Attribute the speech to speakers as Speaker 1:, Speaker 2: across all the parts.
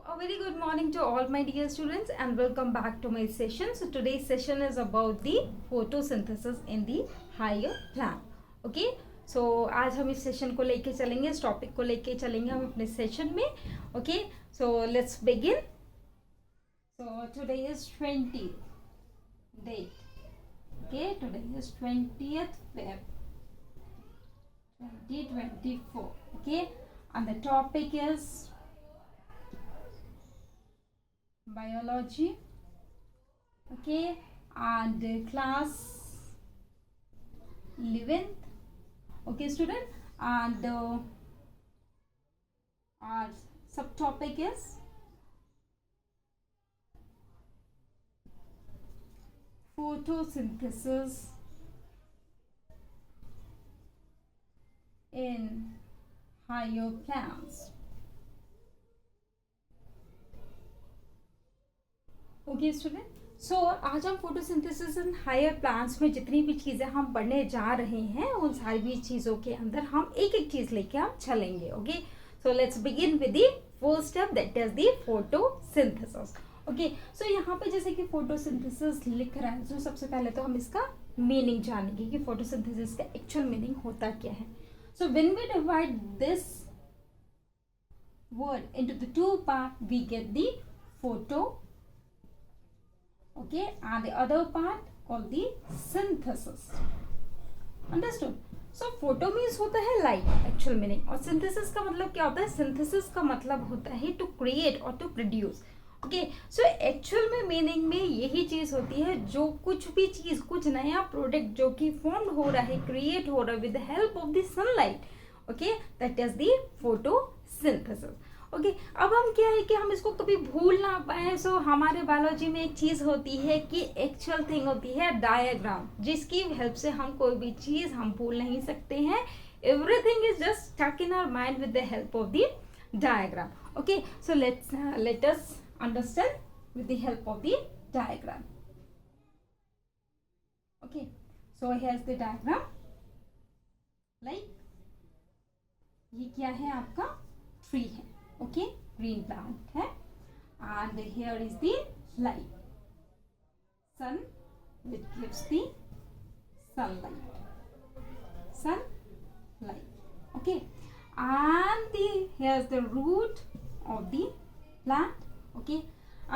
Speaker 1: A very good morning to all my dear students and welcome back to my session. So today's session is about the photosynthesis in the higher plant. Okay, so आज हम इस session को लेके चलेंगे, इस topic को लेके चलेंगे हम अपने सेशन में. Okay, so let's begin. So today is 20th date. Okay, today is 20th Feb 2024. Okay, and the topic is biology. Okay, and class 11th. Okay, student, and our subtopic is photosynthesis in higher plants. Okay student, so आज हम photosynthesis in higher plants में जितनी भी चीज़ें हम पढ़ने जा रहे हैं उन सारी भी चीज़ों के अंदर हम एक एक चीज़ लेके हम चलेंगे. Okay, so let's begin with the first step, that is the photosynthesis. Okay, so यहाँ पे जैसे कि फोटोसिंथेसिस लिख रहा है, तो सबसे पहले तो हम इसका मीनिंग जानेंगे कि फोटोसिंथेसिस का एक्चुअल मीनिंग होता क्या है. So when we divide this word into the two part we get the photo. Okay, and the other part called the synthesis. Understood? So photo means होता है light, actual meaning, और synthesis का मतलब क्या होता है? synthesis का मतलब होता है to create or to produce. Okay, so actual में meaning में यही चीज होती है, जो कुछ भी चीज, कुछ नया प्रोडक्ट जो कि formed हो रहा है, create हो रहा है with the help of the sunlight. Okay, that is the photosynthesis. Okay, अब हम क्या है कि हम इसको कभी भूल ना पाए. सो हमारे बायोलॉजी में एक चीज़ होती है कि एक्चुअल थिंग होती है डायग्राम, जिसकी हेल्प से हम कोई भी चीज़ हम भूल नहीं सकते हैं. Everything is just stuck in our mind with the help of the diagram. Okay, so let us understand with the help of the diagram. Okay, so here is the diagram. Like ये क्या है, आपका tree है. Okay, green plant है, and here is the light, sun, which gives the sunlight. Okay, and here's the root of the plant. Okay,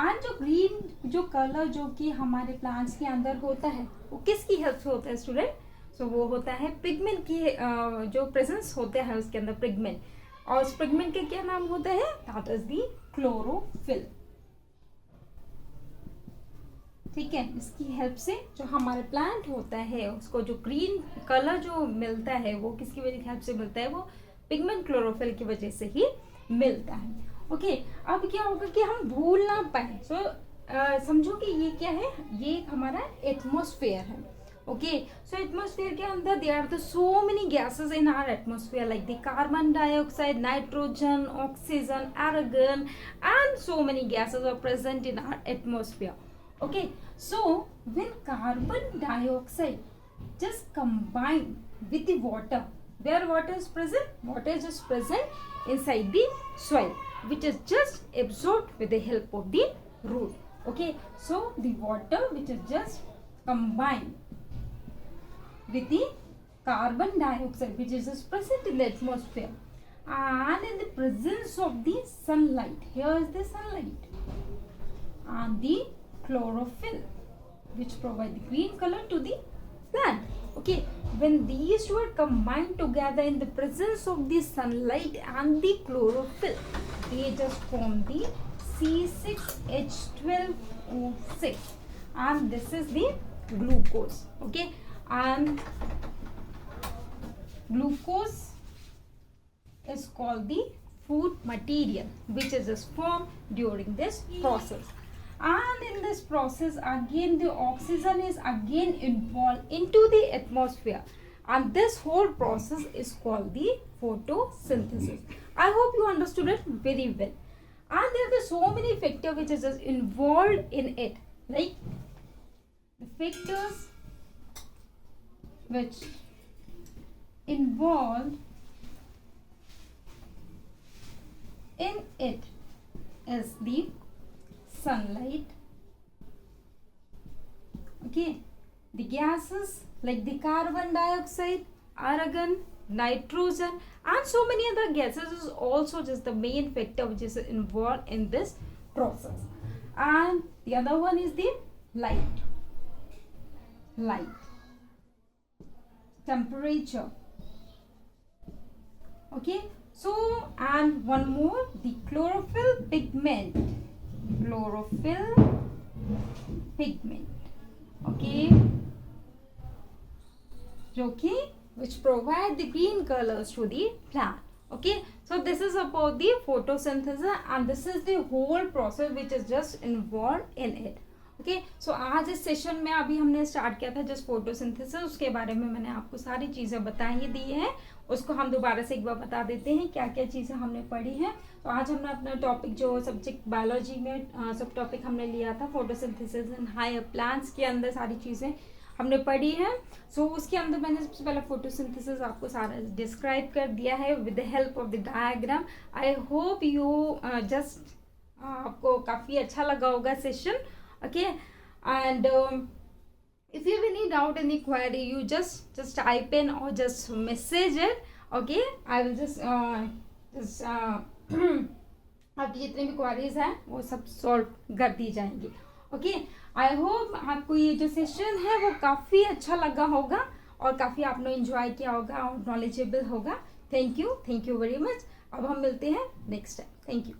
Speaker 1: and जो green जो colour जो कि हमारे प्लांट्स के अंदर होता है वो किसकी हेल्प से होता है स्टूडेंट? सो वो होता है पिगमेंट की, जो प्रेजेंस होता है उसके अंदर पिगमेंट, और उस पिगमेंट के क्या नाम होता है? That is the chlorophyll. ठीक है, इसकी हेल्प से जो हमारे प्लांट होता है उसको जो ग्रीन कलर जो मिलता है वो किसकी वजह की हेल्प से मिलता है? वो पिगमेंट क्लोरोफिल की वजह से ही मिलता है. ओके, अब क्या होगा कि हम भूल ना पाए. सो समझो कि ये क्या है, ये हमारा एटमॉस्फेयर है. Okay, so atmosphere के अंदर there are the so many gases in our atmosphere like the carbon dioxide, nitrogen, oxygen, argon, and so many gases are present in our atmosphere. Okay, so when carbon dioxide just combine with the water, where water is present? Water is just present inside the soil, which is just absorbed with the help of the root. Okay, so the water which is just combined with the carbon dioxide which is present in the atmosphere, and in the presence of the sunlight, here is the sunlight, and the chlorophyll which provide the green color to the plant. Okay, when these two are combined together in the presence of the sunlight and the chlorophyll, they just form the C6H12O6, and this is the glucose. Okay, and glucose is called the food material which is formed during this process, and in this process again the oxygen is again involved into the atmosphere, and this whole process is called the photosynthesis. I hope you understood it very well, and there are so many factors which is involved in it, like the factors which involved in it is the sunlight. Okay, the gases like the carbon dioxide, argon, nitrogen, and so many other gases is also just the main factor which is involved in this process. And the other one is the light. Temperature. Okay, so and one more, the chlorophyll pigment. Okay, okay, which provide the green colors to the plant. Okay, so this is about the photosynthesis and this is the whole process which is just involved in it. Okay so आज इस session में अभी हमने start किया था just photosynthesis, उसके बारे में मैंने आपको सारी चीज़ें बता ही दी हैं. उसको हम दोबारा से एक बार बता देते हैं क्या क्या चीज़ें हमने पढ़ी हैं. तो आज हमने अपना टॉपिक जो सब्जेक्ट बायोलॉजी में सब टॉपिक हमने लिया था फोटोसिंथेसिस इन हायर प्लांट्स के अंदर सारी चीज़ें हमने पढ़ी है. सो उसके अंदर मैंने सबसे पहले फोटोसिंथेसिस आपको सारा डिस्क्राइब कर दिया है with the help of the diagram. I hope you just आपको काफ़ी अच्छा लगा होगा session. Okay, and if you have any doubt, any query, you just type in or just message it. Okay, I will just आपकी जितनी भी queries हैं वो सब सॉल्व कर दी जाएंगी. ओके, आई होप आपको ये जो सेशन है वो काफ़ी अच्छा लगा होगा और काफ़ी आपने एंजॉय किया होगा और नॉलेजेबल होगा. Thank you very much. अब हम मिलते हैं नेक्स्ट टाइम. Thank you.